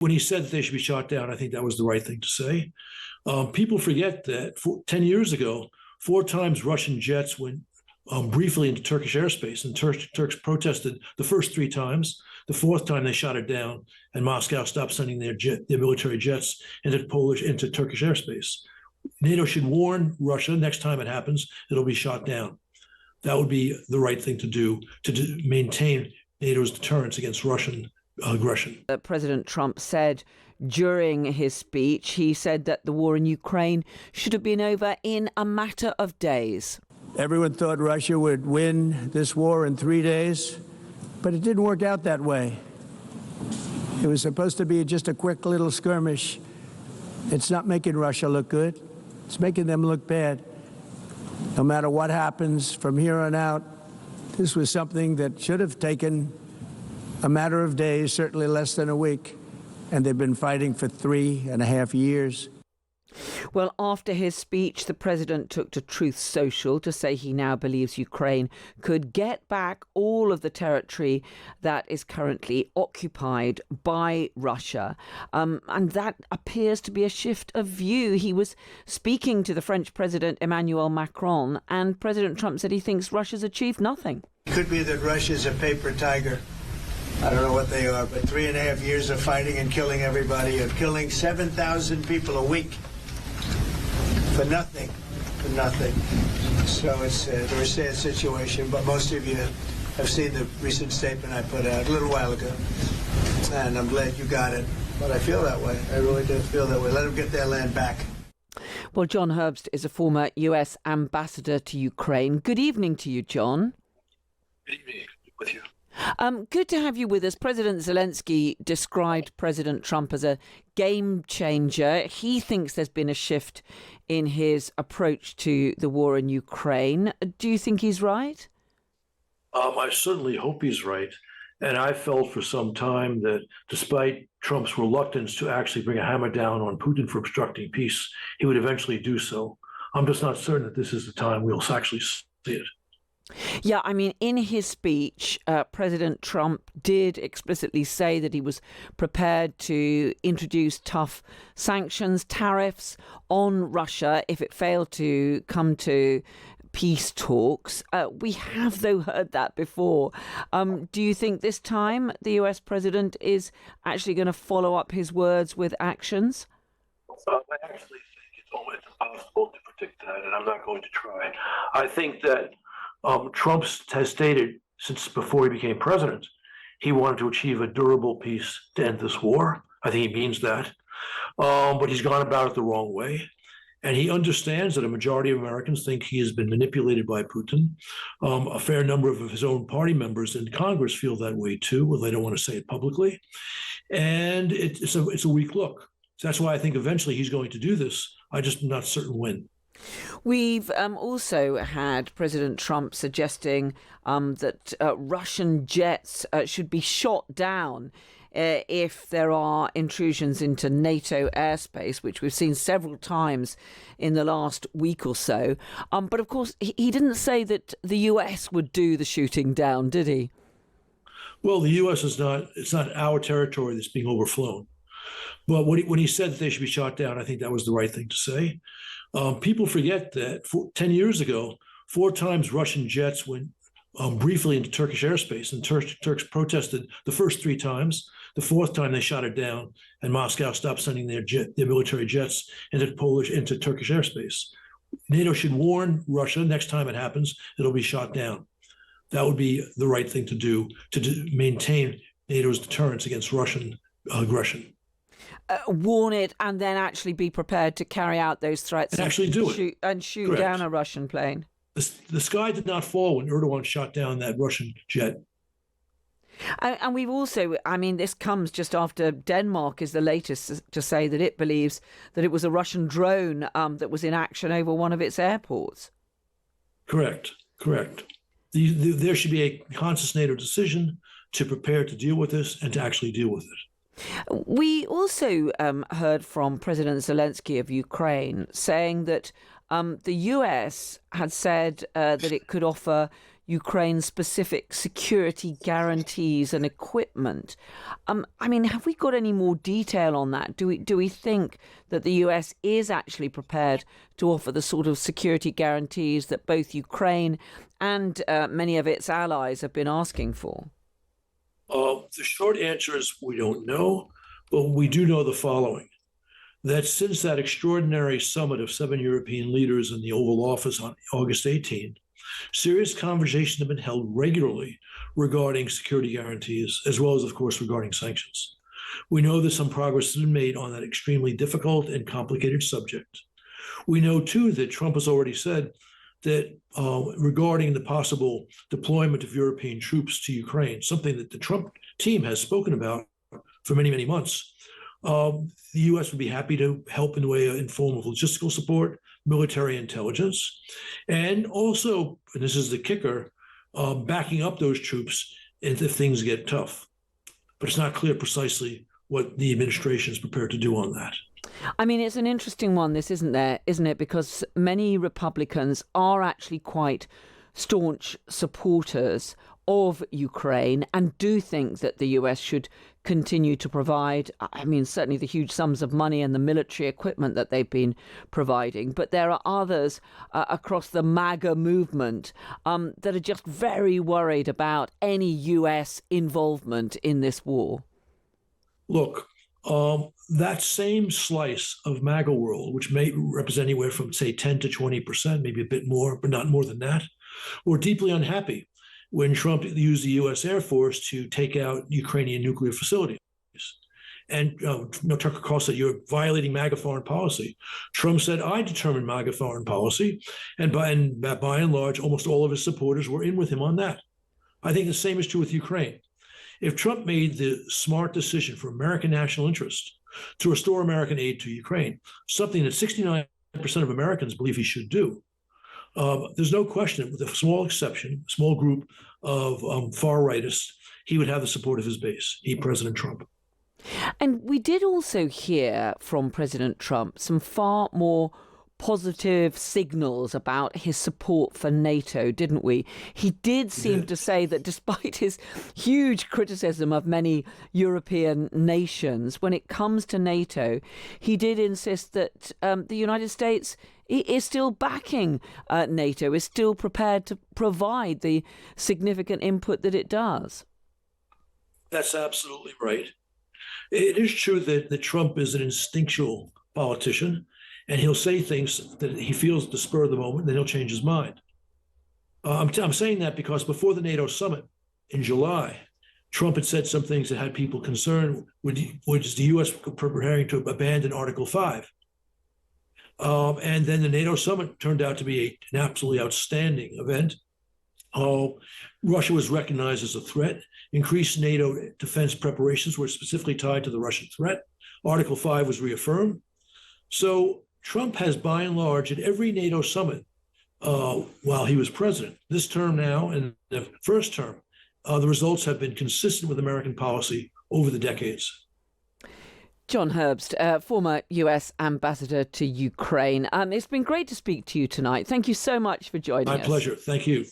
When he said that they should be shot down, I think that was the right thing to say. People forget that 10 years ago, 4 times Russian jets went briefly into Turkish airspace, and Turks protested the first 3 times. The fourth time they shot it down, and Moscow stopped sending their military jets into Turkish airspace. NATO should warn Russia next time it happens, it'll be shot down. That would be the right thing to do to maintain NATO's deterrence against Russian aggression. President Trump said during his speech, he said that the war in Ukraine should have been over in a matter of days. Everyone thought Russia would win this war in 3 days, but it didn't work out that way. It was supposed to be just a quick little skirmish. It's not making Russia look good. It's making them look bad. No matter what happens from here on out, this was something that should have taken a matter of days, certainly less than a week, and they've been fighting for 3.5 years. Well, after his speech, the president took to Truth Social to say he now believes Ukraine could get back all of the territory that is currently occupied by Russia. And that appears to be a shift of view. He was speaking to the French President Emmanuel Macron, and President Trump said he thinks Russia's achieved nothing. It could be that Russia's a paper tiger. I don't know what they are, but 3.5 years of fighting and killing everybody, of killing 7,000 people a week. For nothing. So it's a very sad situation, but most of you have seen the recent statement I put out a little while ago, and I'm glad you got it. But I feel that way. I really do feel that way. Let them get their land back. Well, John Herbst is a former US ambassador to Ukraine. Good evening to you, John. Good evening with you. Good to have you with us. President Zelensky described President Trump as a game changer. He thinks there's been a shift in his approach to the war in Ukraine. Do you think he's right? I certainly hope he's right. And I felt for some time that despite Trump's reluctance to actually bring a hammer down on Putin for obstructing peace, he would eventually do so. I'm just not certain that this is the time we'll actually see it. Yeah, I mean, in his speech, President Trump did explicitly say that he was prepared to introduce tough sanctions, tariffs on Russia if it failed to come to peace talks. We have, though, heard that before. Do you think this time the US president is actually going to follow up his words with actions? I actually think it's almost impossible to predict that, and I'm not going to try. I think that Trump has stated since before he became president, he wanted to achieve a durable peace to end this war. I think he means that. But he's gone about it the wrong way. And he understands that a majority of Americans think he has been manipulated by Putin. A fair number of his own party members in Congress feel that way too, well, they don't want to say it publicly. And it's a weak look. So that's why I think eventually he's going to do this. I'm just not certain when. We've also had President Trump suggesting that Russian jets should be shot down if there are intrusions into NATO airspace, which we've seen several times in the last week or so. But of course, he didn't say that the US would do the shooting down, did he? Well, the US it's not our territory that's being overflown. But when he said that they should be shot down, I think that was the right thing to say. People forget that 10 years ago, 4 times Russian jets went briefly into Turkish airspace, and Turks protested the first 3 times. The fourth time they shot it down, and Moscow stopped sending their military jets into Turkish airspace. NATO should warn Russia next time it happens, it'll be shot down. That would be the right thing to do to maintain NATO's deterrence against Russian aggression. Warn it and then actually be prepared to carry out those threats and actually do it and shoot Correct. Down a Russian plane. The sky did not fall when Erdogan shot down that Russian jet. And we've also, I mean, this comes just after Denmark is the latest to say that it believes that it was a Russian drone that was in action over one of its airports. Correct. There should be a conscious NATO decision to prepare to deal with this and to actually deal with it. We also heard from President Zelensky of Ukraine saying that the US had said that it could offer Ukraine-specific security guarantees and equipment. I mean, have we got any more detail on that? Do we think that the US is actually prepared to offer the sort of security guarantees that both Ukraine and many of its allies have been asking for? The short answer is we don't know, but we do know the following. That since that extraordinary summit of 7 European leaders in the Oval Office on August 18, serious conversations have been held regularly regarding security guarantees, as well as, of course, regarding sanctions. We know that some progress has been made on that extremely difficult and complicated subject. We know, too, that Trump has already said that regarding the possible deployment of European troops to Ukraine, something that the Trump team has spoken about for many, many months, the U.S. would be happy to help in the way in form of logistical support, military intelligence, and also, and this is the kicker, backing up those troops if things get tough. But it's not clear precisely what the administration is prepared to do on that. I mean, it's an interesting one, this, isn't it? Because many Republicans are actually quite staunch supporters of Ukraine and do think that the US should continue to provide, I mean, certainly the huge sums of money and the military equipment that they've been providing. But there are others across the MAGA movement that are just very worried about any US involvement in this war. Look, that same slice of MAGA world, which may represent anywhere from, say, 10 to 20%, maybe a bit more, but not more than that, were deeply unhappy when Trump used the U.S. Air Force to take out Ukrainian nuclear facilities. And Tucker Carlson said, you're violating MAGA foreign policy. Trump said, I determine MAGA foreign policy. And by and large, almost all of his supporters were in with him on that. I think the same is true with Ukraine. If Trump made the smart decision for American national interest to restore American aid to Ukraine, something that 69% of Americans believe he should do, there's no question, with a small exception, a small group of far rightists, he would have the support of his base, President Trump. And we did also hear from President Trump some far more positive signals about his support for NATO, didn't we? He did seem to say that despite his huge criticism of many European nations, when it comes to NATO, he did insist that the United States is still backing NATO, is still prepared to provide the significant input that it does. That's absolutely right. It is true that Trump is an instinctual politician, and he'll say things that he feels at the spur of the moment, then he'll change his mind. I'm saying that because before the NATO summit in July, Trump had said some things that had people concerned, which is the U.S. preparing to abandon Article 5. And then the NATO summit turned out to be an absolutely outstanding event. Russia was recognized as a threat. Increased NATO defense preparations were specifically tied to the Russian threat. Article 5 was reaffirmed. So Trump has, by and large, at every NATO summit while he was president, this term now and the first term, the results have been consistent with American policy over the decades. John Herbst, former US ambassador to Ukraine. It's been great to speak to you tonight. Thank you so much for joining us. My pleasure. Thank you.